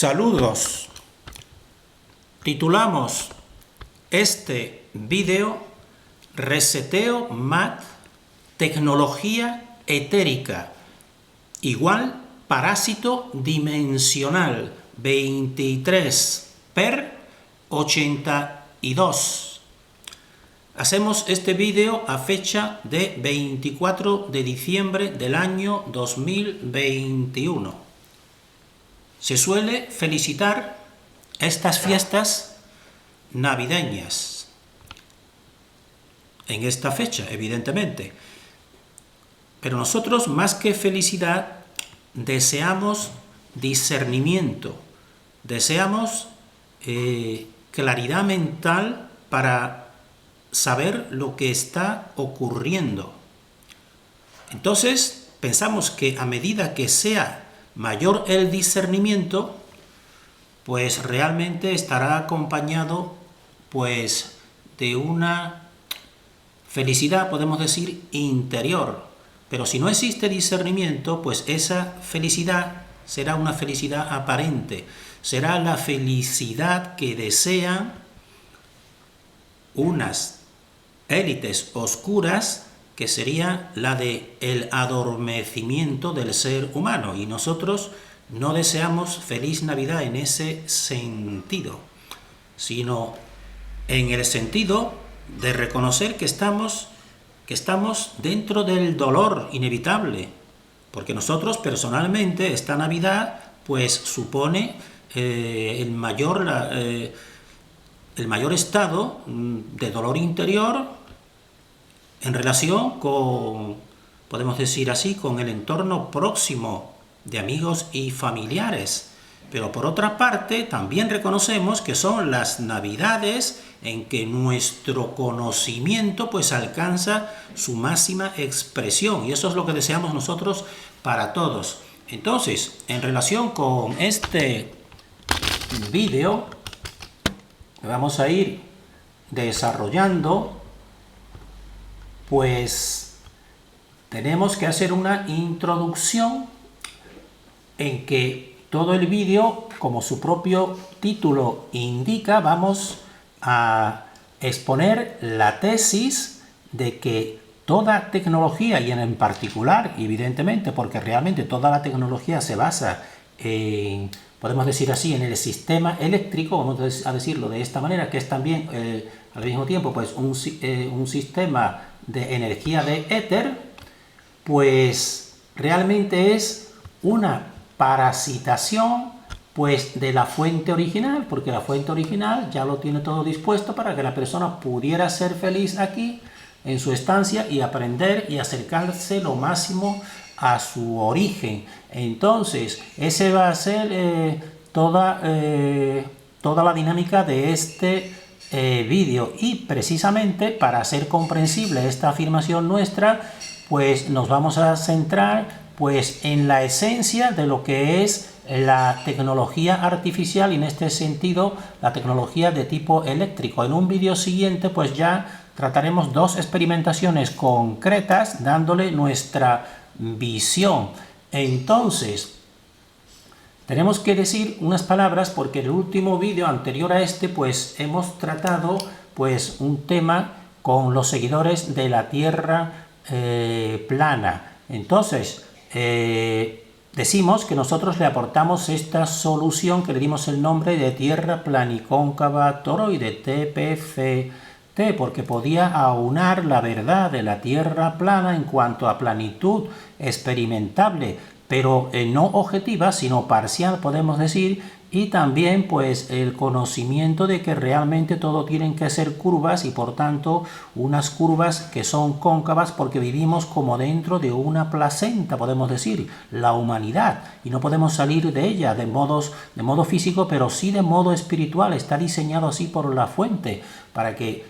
Saludos. Titulamos este vídeo Reseteo Mat Tecnología Etérica igual parásito dimensional 23×82. Hacemos este vídeo a fecha de 24 de diciembre del año 2021. Se suele felicitar estas fiestas navideñas en esta fecha, evidentemente. Pero nosotros, más que felicidad, deseamos discernimiento, deseamos claridad mental para saber lo que está ocurriendo. Entonces, pensamos que a medida que sea mayor el discernimiento, pues realmente estará acompañado pues de una felicidad, podemos decir, interior. Pero si no existe discernimiento, pues esa felicidad será una felicidad aparente, será la felicidad que desean unas élites oscuras, que sería la de el adormecimiento del ser humano, y nosotros no deseamos feliz Navidad en ese sentido, sino en el sentido de reconocer que estamos dentro del dolor inevitable, porque nosotros personalmente esta Navidad pues supone el mayor estado de dolor interior en relación con, podemos decir así, con el entorno próximo de amigos y familiares. Pero por otra parte, también reconocemos que son las Navidades en que nuestro conocimiento pues alcanza su máxima expresión, y eso es lo que deseamos nosotros para todos. Entonces, en relación con este vídeo, vamos a ir desarrollando. Pues tenemos que hacer una introducción en que todo el vídeo, como su propio título indica, vamos a exponer la tesis de que toda tecnología, y en particular, evidentemente, porque realmente toda la tecnología se basa en, podemos decir así, en el sistema eléctrico, vamos a decirlo de esta manera, que es también al mismo tiempo pues un sistema de energía de éter, pues realmente es una parasitación pues de la fuente original, porque la fuente original ya lo tiene todo dispuesto para que la persona pudiera ser feliz aquí en su estancia y aprender y acercarse lo máximo a su origen. Entonces ese va a ser toda la dinámica de este vídeo, y precisamente para hacer comprensible esta afirmación nuestra, pues nos vamos a centrar pues en la esencia de lo que es la tecnología artificial, y en este sentido la tecnología de tipo eléctrico. En un vídeo siguiente pues ya trataremos dos experimentaciones concretas dándole nuestra visión. Entonces tenemos que decir unas palabras, porque en el último vídeo anterior a este pues hemos tratado pues un tema con los seguidores de la Tierra plana. Entonces decimos que nosotros le aportamos esta solución que le dimos el nombre de Tierra planicóncava toroide, TPCT, porque podía aunar la verdad de la Tierra plana en cuanto a planitud experimentable, pero no objetiva, sino parcial, podemos decir, y también pues el conocimiento de que realmente todo tienen que ser curvas, y por tanto unas curvas que son cóncavas porque vivimos como dentro de una placenta, podemos decir, la humanidad, y no podemos salir de ella de modo físico, pero sí de modo espiritual. Está diseñado así por la fuente, para que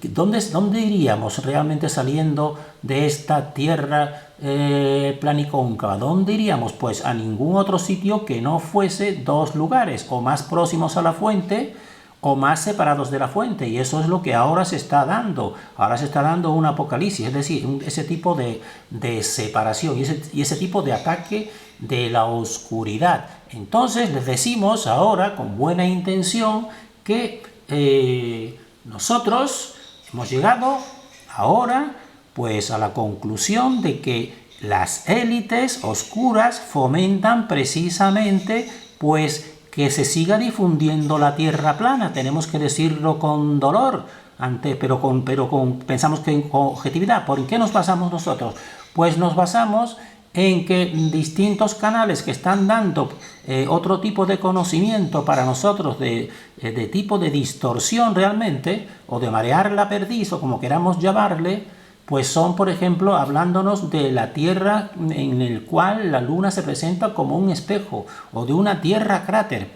¿dónde iríamos realmente saliendo de esta Tierra planicóncava? ¿Dónde iríamos? Pues a ningún otro sitio que no fuese dos lugares, o más próximos a la fuente o más separados de la fuente, y eso es lo que ahora se está dando. Ahora se está dando un apocalipsis, es decir, ese tipo de separación y ese tipo de ataque de la oscuridad. Entonces les decimos ahora, con buena intención, que nosotros hemos llegado ahora pues a la conclusión de que las élites oscuras fomentan precisamente pues que se siga difundiendo la Tierra plana. Tenemos que decirlo con dolor, pensamos que con objetividad. ¿Por qué nos basamos nosotros? Pues nos basamos en que distintos canales que están dando otro tipo de conocimiento para nosotros de tipo de distorsión realmente, o de marear la perdiz, o como queramos llamarle, pues son, por ejemplo, hablándonos de la Tierra en el cual la Luna se presenta como un espejo, o de una Tierra cráter,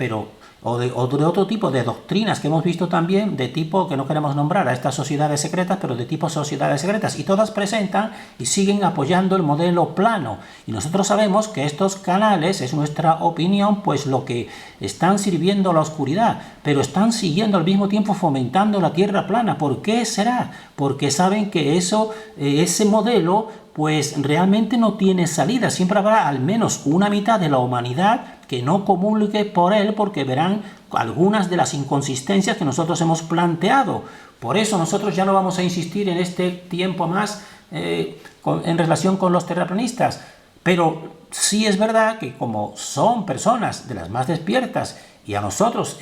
o de otro tipo de doctrinas que hemos visto también, de tipo que no queremos nombrar a estas sociedades secretas, pero de tipo sociedades secretas, y todas presentan y siguen apoyando el modelo plano. Y nosotros sabemos que estos canales, es nuestra opinión, pues lo que están sirviendo a la oscuridad, pero están siguiendo al mismo tiempo fomentando la Tierra plana. ¿Por qué será? Porque saben que ese modelo pues realmente no tiene salida. Siempre habrá al menos una mitad de la humanidad que no comulgue por él, porque verán algunas de las inconsistencias que nosotros hemos planteado. Por eso nosotros ya no vamos a insistir en este tiempo más en relación con los terraplanistas. Pero sí es verdad que como son personas de las más despiertas y a nosotros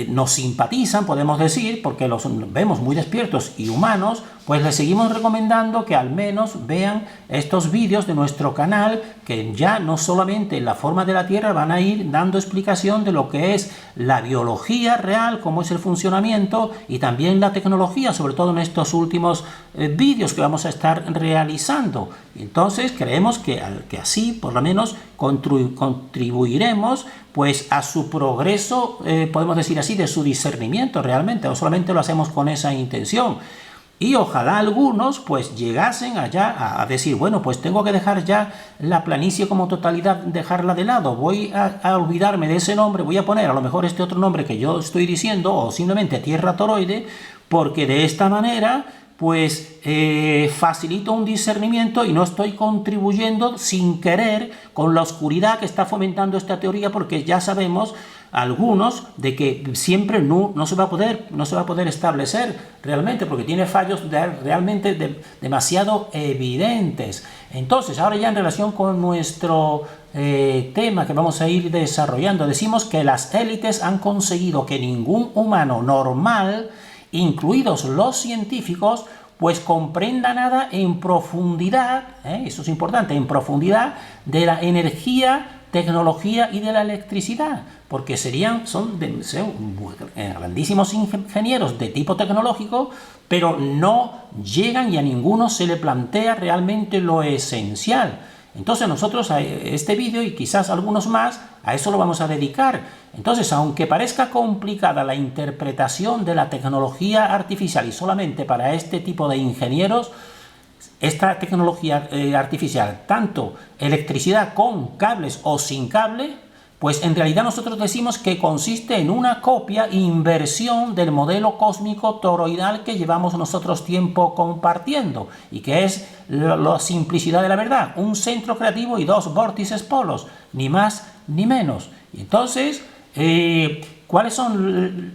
nos simpatizan, podemos decir, porque los vemos muy despiertos y humanos, pues les seguimos recomendando que al menos vean estos vídeos de nuestro canal, que ya no solamente en la forma de la Tierra van a ir dando explicación de lo que es la biología real, cómo es el funcionamiento, y también la tecnología, sobre todo en estos últimos vídeos que vamos a estar realizando. Entonces creemos que así por lo menos contribuiremos pues a su progreso, podemos decir así, de su discernimiento realmente, o solamente lo hacemos con esa intención. Y ojalá algunos pues llegasen allá a decir, bueno, pues tengo que dejar ya la planicie como totalidad, dejarla de lado, voy a olvidarme de ese nombre, voy a poner a lo mejor este otro nombre que yo estoy diciendo, o simplemente Tierra toroide, porque de esta manera pues facilito un discernimiento y no estoy contribuyendo sin querer con la oscuridad que está fomentando esta teoría, porque ya sabemos algunos de que siempre no se va a poder establecer realmente, porque tiene fallos realmente demasiado evidentes. Entonces, ahora ya en relación con nuestro tema que vamos a ir desarrollando, decimos que las élites han conseguido que ningún humano normal, incluidos los científicos, pues comprenda nada en profundidad, eso es importante, en profundidad de la energía, tecnología y de la electricidad, porque son grandísimos ingenieros de tipo tecnológico, pero no llegan y a ninguno se le plantea realmente lo esencial. Entonces nosotros a este vídeo, y quizás algunos más, a eso lo vamos a dedicar. Entonces, aunque parezca complicada la interpretación de la tecnología artificial y solamente para este tipo de ingenieros, esta tecnología artificial, tanto electricidad con cables o sin cable, pues en realidad nosotros decimos que consiste en una copia e inversión del modelo cósmico toroidal que llevamos nosotros tiempo compartiendo, y que es la simplicidad de la verdad, un centro creativo y dos vórtices polos, ni más ni menos. Y entonces, ¿cuáles son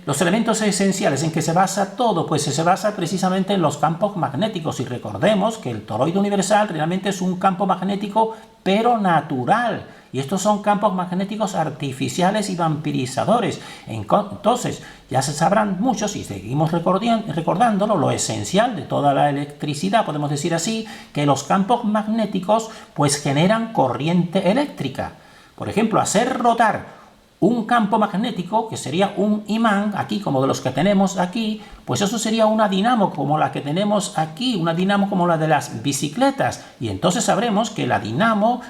los elementos esenciales en que se basa todo? Pues se basa precisamente en los campos magnéticos, y recordemos que el toroide universal realmente es un campo magnético pero natural, y estos son campos magnéticos artificiales y vampirizadores. Entonces, ya se sabrán muchos, y seguimos recordándolo, lo esencial de toda la electricidad, podemos decir así, que los campos magnéticos pues generan corriente eléctrica. Por ejemplo, hacer rotar un campo magnético, que sería un imán, aquí como de los que tenemos aquí, pues eso sería una dinamo como la que tenemos aquí, una dinamo como la de las bicicletas. Y entonces sabremos que la dinamo,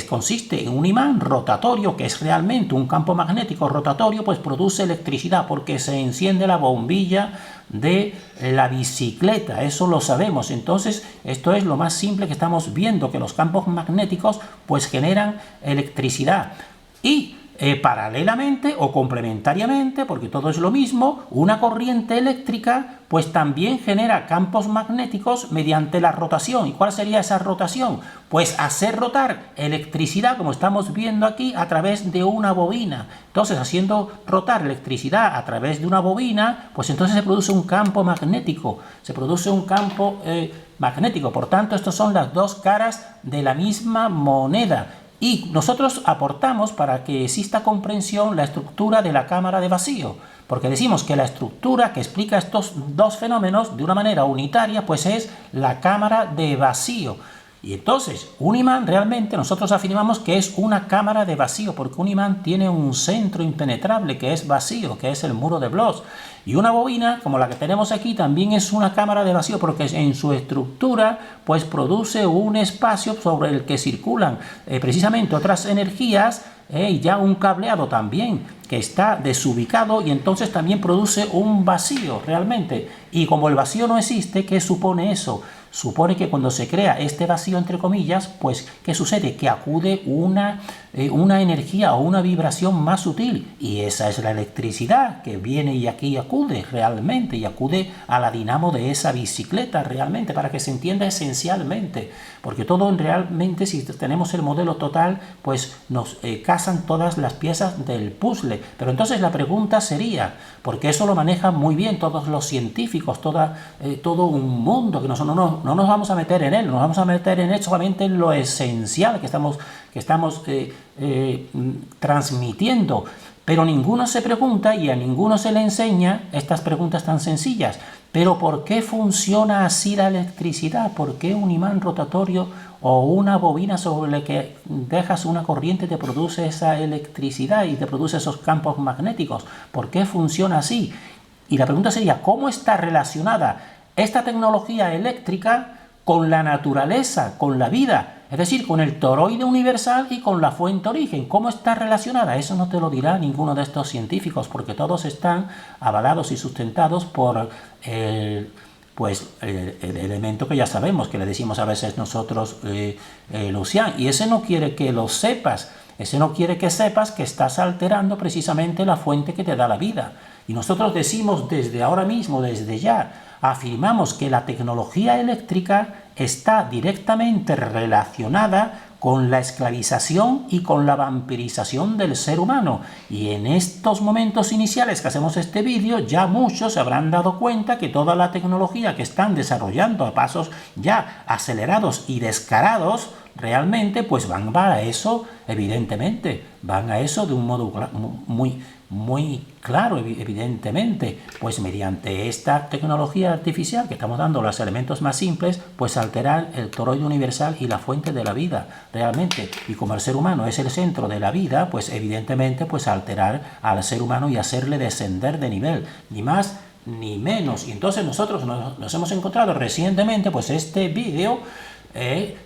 consiste en un imán rotatorio, que es realmente un campo magnético rotatorio, pues produce electricidad porque se enciende la bombilla de la bicicleta. Eso lo sabemos. Entonces, esto es lo más simple que estamos viendo, que los campos magnéticos pues generan electricidad. Y paralelamente o complementariamente, porque todo es lo mismo, una corriente eléctrica pues también genera campos magnéticos mediante la rotación. ¿Y cuál sería esa rotación? Pues hacer rotar electricidad, como estamos viendo aquí, a través de una bobina. Entonces, haciendo rotar electricidad a través de una bobina, pues entonces se produce un campo magnético. Se produce un campo magnético. Por tanto, estas son las dos caras de la misma moneda. Y nosotros aportamos, para que exista comprensión, la estructura de la cámara de vacío, porque decimos que la estructura que explica estos dos fenómenos de una manera unitaria, pues es la cámara de vacío. Y entonces, un imán realmente nosotros afirmamos que es una cámara de vacío, porque un imán tiene un centro impenetrable que es vacío, que es el muro de Bloch. Y una bobina, como la que tenemos aquí, también es una cámara de vacío, porque en su estructura pues produce un espacio sobre el que circulan precisamente otras energías, y ya un cableado también que está desubicado, y entonces también produce un vacío realmente. Y como el vacío no existe, ¿qué supone eso? Supone que cuando se crea este vacío, entre comillas, pues ¿qué sucede? Que acude una energía o una vibración más sutil, y esa es la electricidad que viene y aquí acude realmente, y acude a la dinamo de esa bicicleta realmente, para que se entienda esencialmente, porque todo realmente, si tenemos el modelo total, pues nos casan todas las piezas del puzzle. Pero entonces la pregunta sería, porque eso lo manejan muy bien todos los científicos, todo un mundo, que nosotros no nos vamos a meter en él, nos vamos a meter en él solamente en lo esencial que estamos transmitiendo. Pero ninguno se pregunta, y a ninguno se le enseña estas preguntas tan sencillas. ¿Pero por qué funciona así la electricidad? ¿Por qué un imán rotatorio o una bobina sobre la que dejas una corriente te produce esa electricidad y te produce esos campos magnéticos? ¿Por qué funciona así? Y la pregunta sería, ¿cómo está relacionada esta tecnología eléctrica con la naturaleza, con la vida? Es decir, con el toroide universal y con la fuente origen. ¿Cómo está relacionada? Eso no te lo dirá ninguno de estos científicos, porque todos están avalados y sustentados por el elemento que ya sabemos, que le decimos a veces nosotros Lucian. Y ese no quiere que lo sepas. Ese no quiere que sepas que estás alterando precisamente la fuente que te da la vida. Y nosotros decimos desde ahora mismo, desde ya, afirmamos que la tecnología eléctrica está directamente relacionada con la esclavización y con la vampirización del ser humano. Y en estos momentos iniciales que hacemos este vídeo, ya muchos se habrán dado cuenta que toda la tecnología que están desarrollando a pasos ya acelerados y descarados, realmente pues van a eso, evidentemente, van a eso de un modo muy claro, evidentemente, pues mediante esta tecnología artificial que estamos dando los elementos más simples, pues alterar el toroide universal y la fuente de la vida, realmente. Y como el ser humano es el centro de la vida, pues evidentemente, pues alterar al ser humano y hacerle descender de nivel, ni más ni menos. Y entonces nosotros nos hemos encontrado recientemente, pues este vídeo,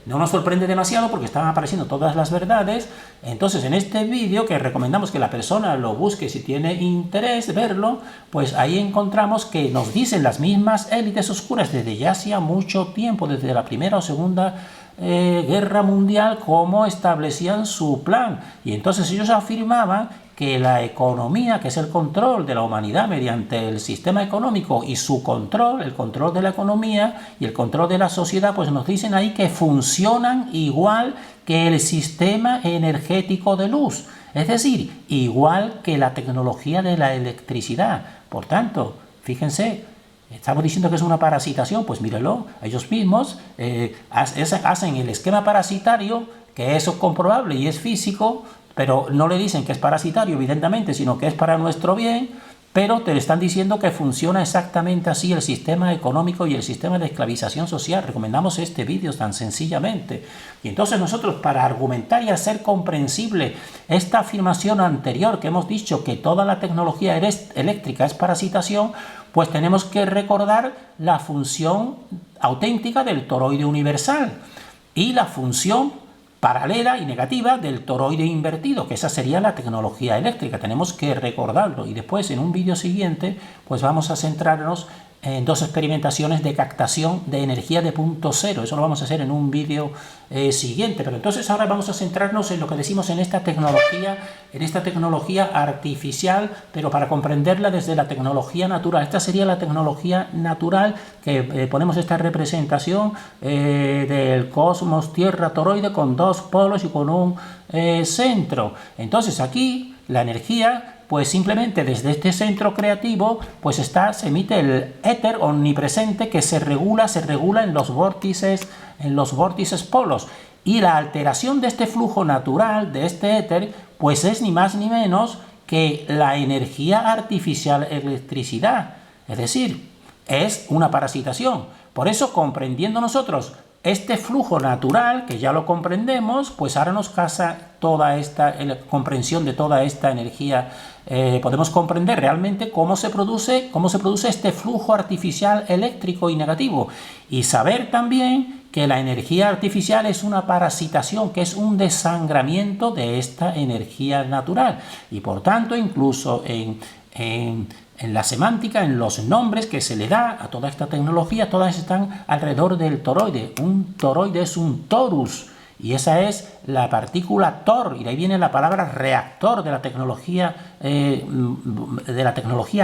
no nos sorprende demasiado porque están apareciendo todas las verdades. Entonces en este vídeo, que recomendamos que la persona lo busque si tiene interés de verlo, pues ahí encontramos que nos dicen las mismas élites oscuras desde ya hacía mucho tiempo, desde la Primera o Segunda Guerra Mundial, cómo establecían su plan. Y entonces ellos afirmaban que la economía, que es el control de la humanidad mediante el sistema económico, y su control, el control de la economía y el control de la sociedad, pues nos dicen ahí que funcionan igual que el sistema energético de luz, es decir, igual que la tecnología de la electricidad. Por tanto, fíjense, estamos diciendo que es una parasitación, pues mírenlo, ellos mismos hacen el esquema parasitario, que eso es comprobable y es físico, pero no le dicen que es parasitario, evidentemente, sino que es para nuestro bien, pero te están diciendo que funciona exactamente así el sistema económico y el sistema de esclavización social. Recomendamos este vídeo tan sencillamente. Y entonces nosotros, para argumentar y hacer comprensible esta afirmación anterior que hemos dicho, que toda la tecnología eléctrica es parasitación, pues tenemos que recordar la función auténtica del toroide universal y la función paralela y negativa del toroide invertido, que esa sería la tecnología eléctrica. Tenemos que recordarlo, y después en un vídeo siguiente pues vamos a centrarnos en dos experimentaciones de captación de energía de punto cero. Eso lo vamos a hacer en un vídeo siguiente. Pero entonces ahora vamos a centrarnos en lo que decimos en esta tecnología artificial, pero para comprenderla desde la tecnología natural. Esta sería la tecnología natural, que ponemos esta representación del cosmos Tierra toroide con dos polos y con un centro. Entonces aquí la energía, pues simplemente desde este centro creativo, pues se emite el éter omnipresente que se regula en los vórtices polos. Y la alteración de este flujo natural, de este éter, pues es ni más ni menos que la energía artificial electricidad. Es decir, es una parasitación. Por eso, comprendiendo nosotros este flujo natural, que ya lo comprendemos, pues ahora nos casa toda esta comprensión de toda esta energía. Podemos comprender realmente cómo se produce este flujo artificial eléctrico y negativo, y saber también que la energía artificial es una parasitación, que es un desangramiento de esta energía natural. Y por tanto, incluso en la semántica, en los nombres que se le da a toda esta tecnología, todas están alrededor del toroide. Un toroide es un torus, y esa es la partícula tor, y de ahí viene la palabra reactor de la tecnología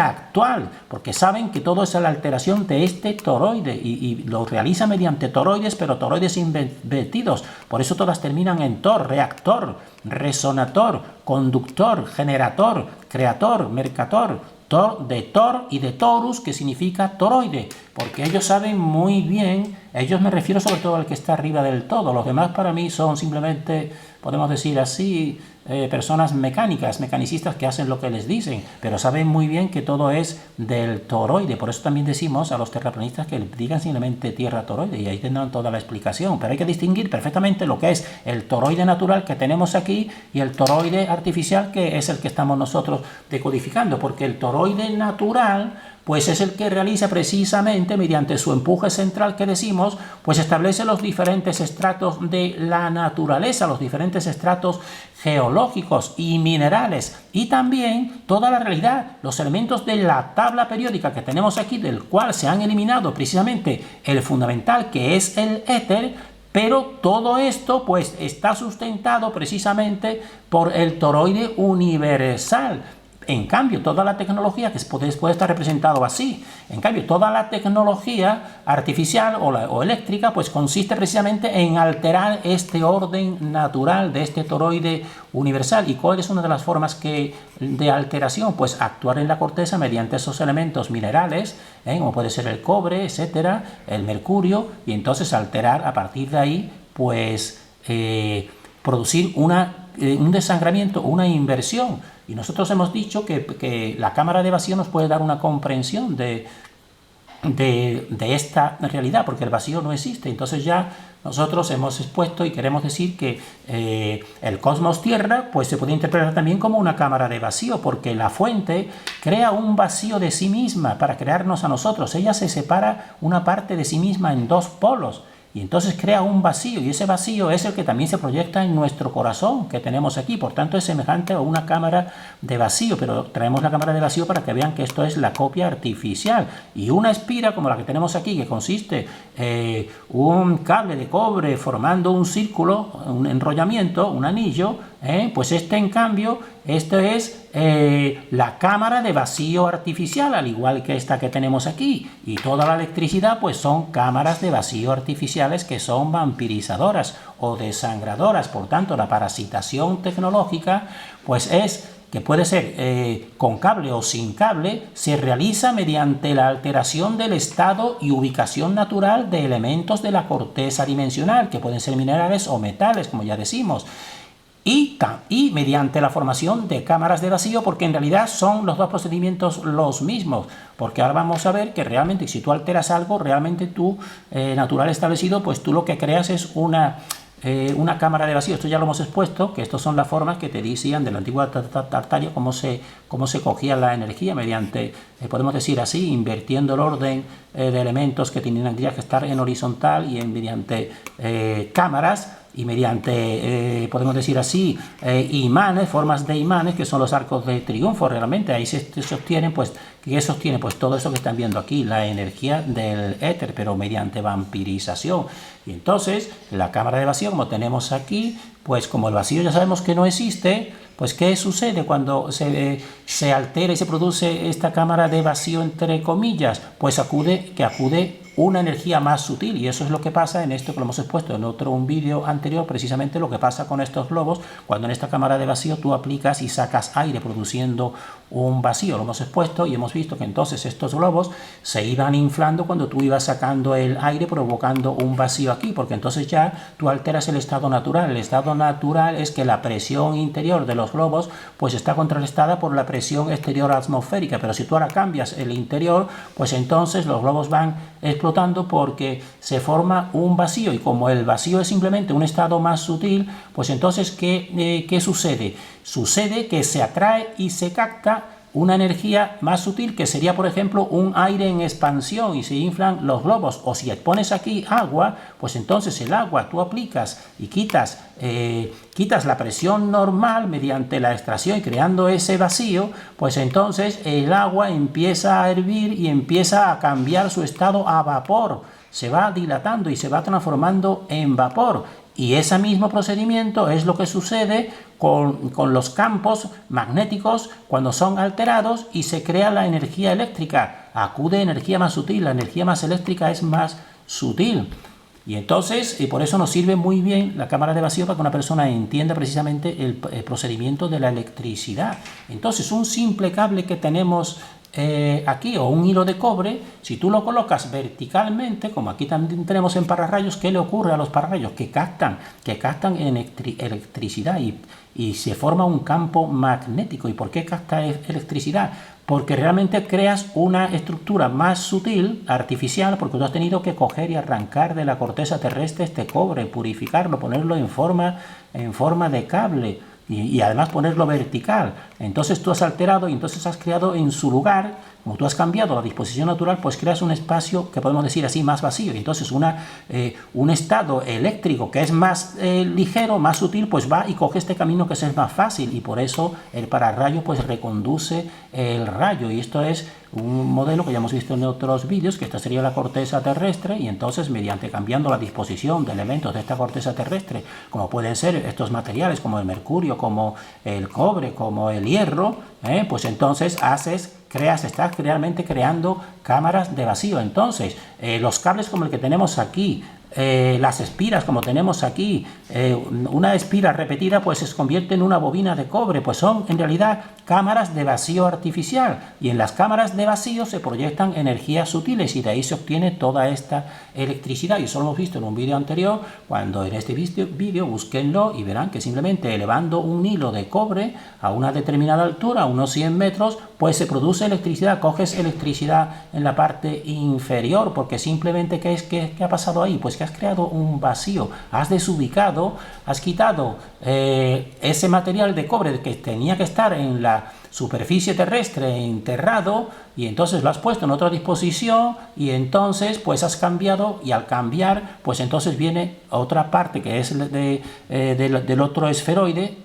actual, porque saben que todo es la alteración de este toroide, y lo realiza mediante toroides, pero toroides invertidos. Por eso todas terminan en tor: reactor, resonator, conductor, generator, creator, mercator, de Tor y de Torus, que significa toroide, porque ellos saben muy bien, ellos me refiero sobre todo al que está arriba del todo, los demás para mí son simplemente, podemos decir así, personas mecanicistas que hacen lo que les dicen, pero saben muy bien que todo es del toroide. Por eso también decimos a los terraplanistas que digan simplemente tierra toroide, y ahí tendrán toda la explicación. Pero hay que distinguir perfectamente lo que es el toroide natural que tenemos aquí y el toroide artificial, que es el que estamos nosotros decodificando, porque el toroide natural pues es el que realiza precisamente mediante su empuje central que decimos, pues establece los diferentes estratos de la naturaleza, los diferentes estratos geológicos y minerales, y también toda la realidad, los elementos de la tabla periódica que tenemos aquí, del cual se han eliminado precisamente el fundamental, que es el éter. Pero todo esto pues está sustentado precisamente por el toroide universal. En cambio, toda la tecnología, que puede estar representado así, en cambio, toda la tecnología artificial o eléctrica, pues consiste precisamente en alterar este orden natural de este toroide universal. ¿Y cuál es una de las formas de alteración? Pues actuar en la corteza mediante esos elementos minerales, como puede ser el cobre, etcétera, el mercurio, y entonces alterar a partir de ahí, pues producir un desangramiento, una inversión. Y nosotros hemos dicho que la cámara de vacío nos puede dar una comprensión de esta realidad, porque el vacío no existe. Entonces ya nosotros hemos expuesto y queremos decir que el cosmos Tierra pues se puede interpretar también como una cámara de vacío, porque la fuente crea un vacío de sí misma para crearnos a nosotros. Ella se separa una parte de sí misma en dos polos, y entonces crea un vacío, y ese vacío es el que también se proyecta en nuestro corazón que tenemos aquí. Por tanto, es semejante a una cámara de vacío, pero traemos la cámara de vacío para que vean que esto es la copia artificial. Y una espira como la que tenemos aquí, que consiste un cable de cobre formando un círculo, un enrollamiento, un anillo, pues en cambio, esto es la cámara de vacío artificial, al igual que esta que tenemos aquí. Y toda la electricidad pues son cámaras de vacío artificiales que son vampirizadoras o desangradoras. Por tanto, la parasitación tecnológica pues es que puede ser con cable o sin cable, se realiza mediante la alteración del estado y ubicación natural de elementos de la corteza dimensional, que pueden ser minerales o metales, como ya decimos. Y mediante la formación de cámaras de vacío, porque en realidad son los dos procedimientos los mismos, porque ahora vamos a ver que realmente si tú alteras algo, realmente tú, natural establecido, pues tú lo que creas es una cámara de vacío. Esto ya lo hemos expuesto, que estas son las formas que te decían de la antigua Tartaria, cómo se cogía la energía mediante, podemos decir así, invirtiendo el orden de elementos que tenían que estar en horizontal y mediante cámaras y mediante, podemos decir así, imanes, formas de imanes, que son los arcos de triunfo realmente, ahí se sostienen, pues, ¿qué sostiene? Pues todo eso que están viendo aquí, la energía del éter, pero mediante vampirización. Y entonces, la cámara de vacío, como tenemos aquí, pues como el vacío ya sabemos que no existe, pues ¿qué sucede cuando se altera y se produce esta cámara de vacío, entre comillas? Pues acude una energía más sutil, y eso es lo que pasa en esto que lo hemos expuesto en un vídeo anterior, precisamente lo que pasa con estos globos cuando en esta cámara de vacío tú aplicas y sacas aire produciendo un vacío. Lo hemos expuesto y hemos visto que entonces estos globos se iban inflando cuando tú ibas sacando el aire, provocando un vacío aquí, porque entonces ya tú alteras el estado natural. El estado natural es que la presión interior de los globos pues está contrarrestada por la presión exterior atmosférica, pero si tú ahora cambias el interior, pues entonces los globos van explotando porque se forma un vacío, y como el vacío es simplemente un estado más sutil, pues entonces ¿qué sucede? Sucede que se atrae y se capta una energía más sutil, que sería, por ejemplo, un aire en expansión, y se inflan los globos. O si pones aquí agua, pues entonces el agua tú aplicas y quitas la presión normal mediante la extracción y creando ese vacío, pues entonces el agua empieza a hervir y empieza a cambiar su estado a vapor. Se va dilatando y se va transformando en vapor. Y ese mismo procedimiento es lo que sucede con los campos magnéticos cuando son alterados y se crea la energía eléctrica. Acude energía más sutil, la energía más eléctrica es más sutil. Y entonces, por eso nos sirve muy bien la cámara de vacío, para que una persona entienda precisamente el procedimiento de la electricidad. Entonces, un simple cable que tenemos aquí, o un hilo de cobre, si tú lo colocas verticalmente, como aquí también tenemos en pararrayos, ¿qué le ocurre a los pararrayos? Que captan electricidad y se forma un campo magnético. ¿Y por qué capta electricidad? Porque realmente creas una estructura más sutil, artificial, porque tú has tenido que coger y arrancar de la corteza terrestre este cobre, purificarlo, ponerlo en forma de cable, y además ponerlo vertical. Entonces tú has alterado y entonces has creado en su lugar, como tú has cambiado la disposición natural, pues creas un espacio que podemos decir así más vacío. Y entonces un estado eléctrico que es más ligero, más sutil, pues va y coge este camino que es más fácil, y por eso el pararrayo pues reconduce el rayo. Y esto es un modelo que ya hemos visto en otros vídeos, que esta sería la corteza terrestre, y entonces mediante cambiando la disposición de elementos de esta corteza terrestre, como pueden ser estos materiales como el mercurio, como el cobre, como el hierro, pues entonces estás realmente creando cámaras de vacío. Entonces los cables como el que tenemos aquí, las espiras como tenemos aquí, una espira repetida pues se convierte en una bobina de cobre, pues son en realidad cámaras de vacío artificial, y en las cámaras de vacío se proyectan energías sutiles y de ahí se obtiene toda esta electricidad. Y eso lo hemos visto en un vídeo anterior. Cuando en este vídeo búsquenlo y verán que simplemente elevando un hilo de cobre a una determinada altura, a unos 100 metros, pues se produce electricidad. Coges electricidad en la parte inferior, porque simplemente ¿qué ha pasado ahí? Pues que has creado un vacío, has desubicado, has quitado ese material de cobre que tenía que estar en la superficie terrestre enterrado, y entonces lo has puesto en otra disposición, y entonces pues has cambiado, y al cambiar pues entonces viene otra parte que es del otro esferoide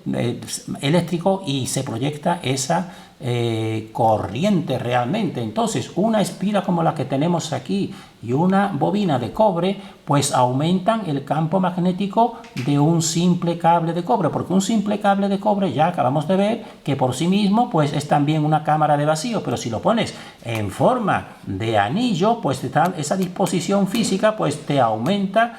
eléctrico, y se proyecta esa corriente realmente. Entonces una espira como la que tenemos aquí y una bobina de cobre pues aumentan el campo magnético de un simple cable de cobre, porque un simple cable de cobre ya acabamos de ver que por sí mismo pues es también una cámara de vacío, pero si lo pones en forma de anillo, pues esa disposición física pues te aumenta,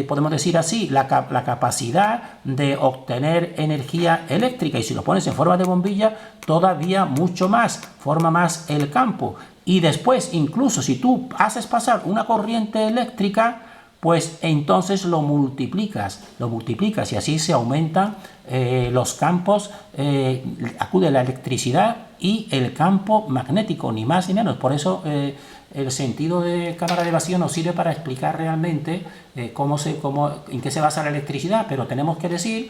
podemos decir así, la capacidad de obtener energía eléctrica, y si lo pones en forma de bombilla, todavía mucho más, forma más el campo. Y después, incluso si tú haces pasar una corriente eléctrica, pues entonces lo multiplicas, y así se aumentan los campos, acude la electricidad y el campo magnético, ni más ni menos. Por eso el sentido de cámara de vacío nos sirve para explicar realmente en qué se basa la electricidad, pero tenemos que decir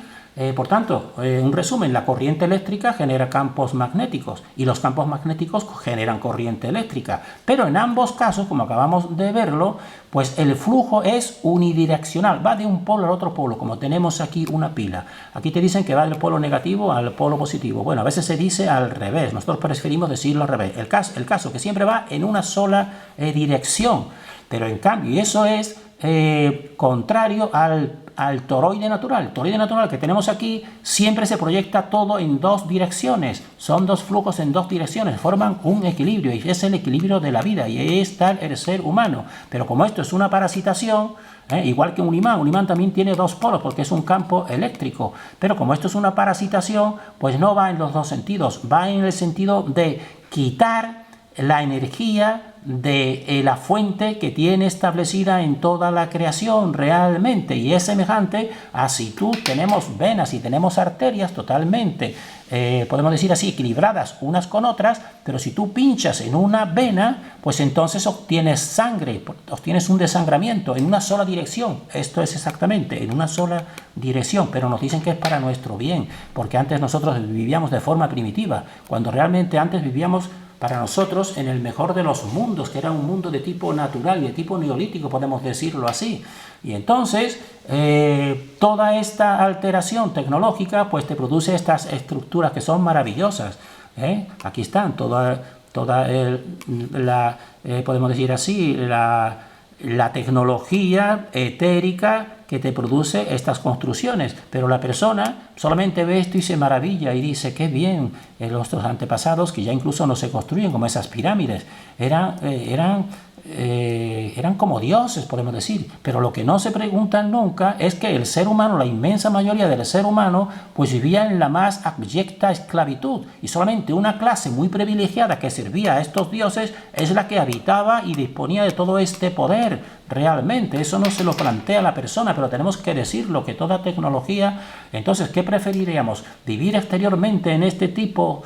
Por tanto, un resumen, la corriente eléctrica genera campos magnéticos y los campos magnéticos generan corriente eléctrica. Pero en ambos casos, como acabamos de verlo, pues el flujo es unidireccional, va de un polo al otro polo, como tenemos aquí una pila. Aquí te dicen que va del polo negativo al polo positivo. Bueno, a veces se dice al revés, nosotros preferimos decirlo al revés. El caso que siempre va en una sola dirección, pero en cambio, y eso es contrario al toroide natural. El toroide natural que tenemos aquí siempre se proyecta todo en dos direcciones. Son dos flujos en dos direcciones, forman un equilibrio y es el equilibrio de la vida y ahí está el ser humano. Pero como esto es una parasitación, igual que un imán también tiene dos polos porque es un campo eléctrico. Pero como esto es una parasitación, pues no va en los dos sentidos, va en el sentido de quitar la energía de la fuente que tiene establecida en toda la creación realmente, y es semejante a si tú tenemos venas y tenemos arterias totalmente, podemos decir así, equilibradas unas con otras, pero si tú pinchas en una vena, pues entonces obtienes sangre, obtienes un desangramiento en una sola dirección. Esto es exactamente en una sola dirección, pero nos dicen que es para nuestro bien, porque antes nosotros vivíamos de forma primitiva, cuando realmente antes vivíamos para nosotros en el mejor de los mundos, que era un mundo de tipo natural y de tipo neolítico, podemos decirlo así. Y entonces, toda esta alteración tecnológica, pues te produce estas estructuras que son maravillosas. Aquí están, podemos decir así, la tecnología etérica que te produce estas construcciones, pero la persona solamente ve esto y se maravilla y dice qué bien, nuestros antepasados que ya incluso no se construyen como esas pirámides, eran como dioses, podemos decir, pero lo que no se preguntan nunca es que el ser humano, la inmensa mayoría del ser humano, pues vivía en la más abyecta esclavitud y solamente una clase muy privilegiada que servía a estos dioses es la que habitaba y disponía de todo este poder. Realmente, eso no se lo plantea la persona, pero tenemos que decirlo, que toda tecnología. Entonces, ¿qué preferiríamos? ¿Vivir exteriormente en este tipo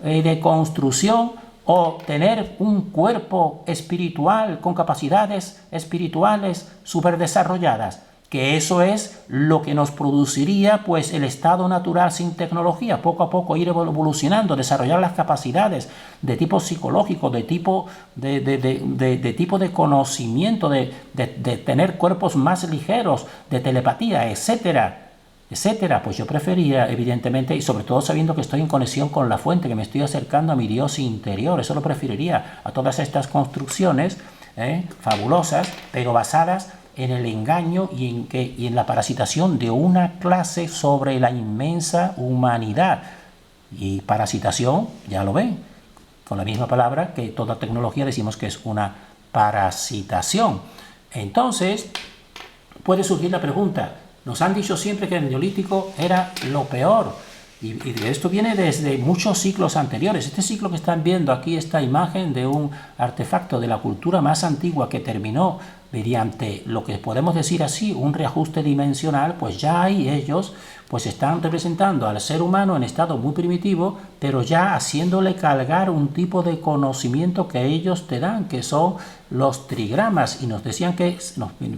de construcción o tener un cuerpo espiritual con capacidades espirituales superdesarrolladas? Que eso es lo que nos produciría pues el estado natural sin tecnología, poco a poco ir evolucionando, desarrollar las capacidades de tipo psicológico, de tipo de conocimiento, de tener cuerpos más ligeros, de telepatía, etcétera, etcétera. Pues yo preferiría, evidentemente, y sobre todo sabiendo que estoy en conexión con la fuente, que me estoy acercando a mi Dios interior, eso lo preferiría a todas estas construcciones fabulosas, pero basadas en el engaño y en la parasitación de una clase sobre la inmensa humanidad. Y parasitación, ya lo ven, con la misma palabra que toda tecnología decimos que es una parasitación. Entonces, puede surgir la pregunta, nos han dicho siempre que el neolítico era lo peor, y esto viene desde muchos siglos anteriores. Este siglo que están viendo aquí, esta imagen de un artefacto de la cultura más antigua que terminó mediante lo que podemos decir así, un reajuste dimensional, pues ya ahí ellos pues están representando al ser humano en estado muy primitivo, pero ya haciéndole cargar un tipo de conocimiento que ellos te dan, que son los trigramas, y nos decían que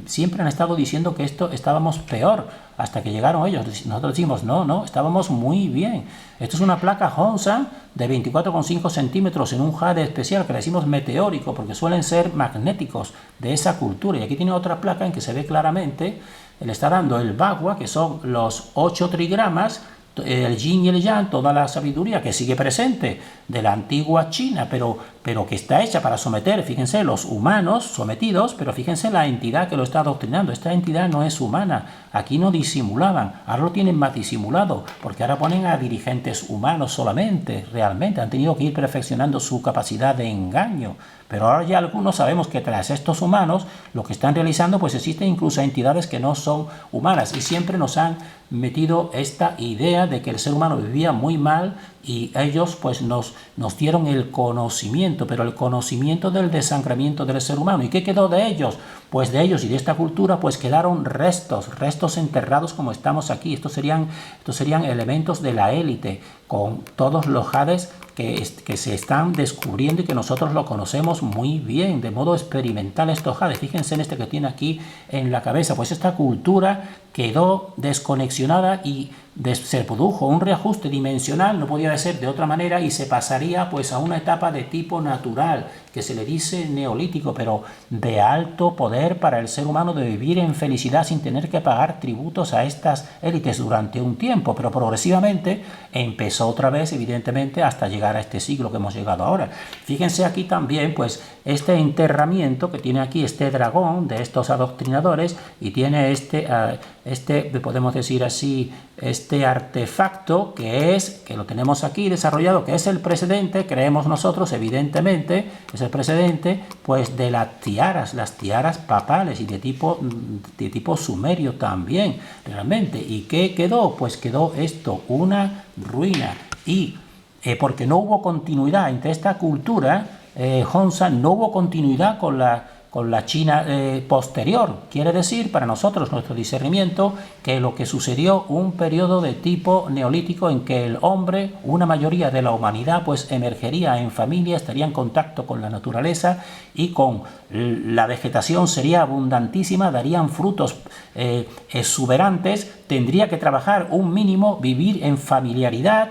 siempre han estado diciendo que esto estábamos peor, hasta que llegaron ellos. Nosotros decimos, no, estábamos muy bien. Esto es una placa Honsa de 24,5 centímetros en un jade especial que le decimos meteórico, porque suelen ser magnéticos de esa cultura. Y aquí tiene otra placa en que se ve claramente, le está dando el Bagua, que son los 8 trigramas, el yin y el yang, toda la sabiduría que sigue presente de la antigua China, pero que está hecha para someter, fíjense, los humanos sometidos, pero fíjense la entidad que lo está adoctrinando. Esta entidad no es humana, aquí no disimulaban, ahora lo tienen más disimulado, porque ahora ponen a dirigentes humanos solamente, realmente, han tenido que ir perfeccionando su capacidad de engaño, pero ahora ya algunos sabemos que tras estos humanos, lo que están realizando, pues existen incluso entidades que no son humanas, y siempre nos han metido esta idea de que el ser humano vivía muy mal y ellos pues nos dieron el conocimiento, pero el conocimiento del desangramiento del ser humano. ¿Y qué quedó de ellos? Pues de ellos y de esta cultura pues quedaron restos enterrados como estamos aquí. Estos serían elementos de la élite, con todos los jades que se están descubriendo y que nosotros lo conocemos muy bien, de modo experimental estos jades. Fíjense en este que tiene aquí en la cabeza, pues esta cultura quedó desconexionada y se produjo un reajuste dimensional, no podía ser de otra manera, y se pasaría pues a una etapa de tipo natural, que se le dice neolítico, pero de alto poder para el ser humano, de vivir en felicidad sin tener que pagar tributos a estas élites durante un tiempo, pero progresivamente empezó otra vez, evidentemente, hasta llegar a este siglo que hemos llegado ahora. Fíjense aquí también pues este enterramiento que tiene aquí este dragón de estos adoctrinadores, y tiene podemos decir así, este artefacto que lo tenemos aquí desarrollado, que es el precedente, creemos nosotros, evidentemente, es el precedente pues de las tiaras papales, y de tipo sumerio también, realmente. ¿Y qué quedó? Pues quedó esto, una ruina, y porque no hubo continuidad entre esta cultura, Hongsan, no hubo continuidad con la China posterior. Quiere decir, para nosotros, nuestro discernimiento, que lo que sucedió, un periodo de tipo neolítico en que el hombre, una mayoría de la humanidad, pues emergería en familia, estaría en contacto con la naturaleza, y con la vegetación sería abundantísima, darían frutos exuberantes, tendría que trabajar un mínimo, vivir en familiaridad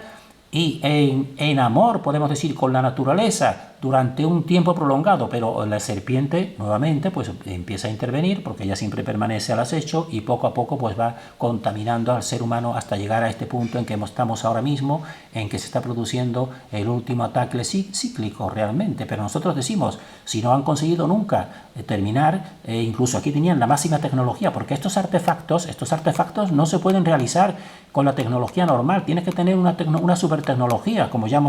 y en amor, podemos decir, con la naturaleza durante un tiempo prolongado, pero la serpiente nuevamente pues empieza a intervenir, porque ella siempre permanece al acecho, y poco a poco pues va contaminando al ser humano hasta llegar a este punto en que estamos ahora mismo, en que se está produciendo el último ataque cíclico realmente. Pero nosotros decimos, si no han conseguido nunca terminar, incluso aquí tenían la máxima tecnología, porque estos artefactos no se pueden realizar con la tecnología normal, tienes que tener una super tecnología, como ya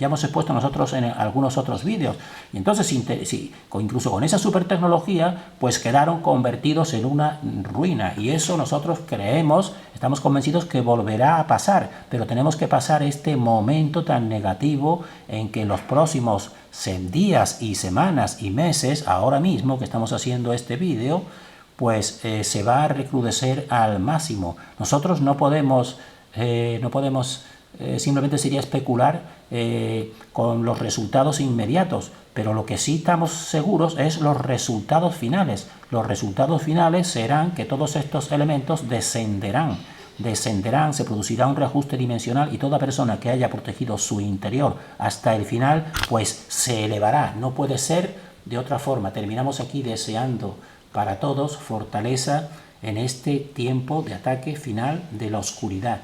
hemos expuesto nosotros en algunos otros vídeos. Y entonces, incluso con esa super tecnología, pues quedaron convertidos en una ruina. Y eso nosotros creemos, estamos convencidos que volverá a pasar, pero tenemos que pasar este momento tan negativo en que en los próximos días y semanas y meses, ahora mismo que estamos haciendo este vídeo, pues se va a recrudecer al máximo. Nosotros no podemos simplemente sería especular con los resultados inmediatos, pero lo que sí estamos seguros es los resultados finales. Los resultados finales serán que todos estos elementos descenderán, se producirá un reajuste dimensional, y toda persona que haya protegido su interior hasta el final, pues se elevará. No puede ser de otra forma. Terminamos aquí deseando para todos fortaleza en este tiempo de ataque final de la oscuridad.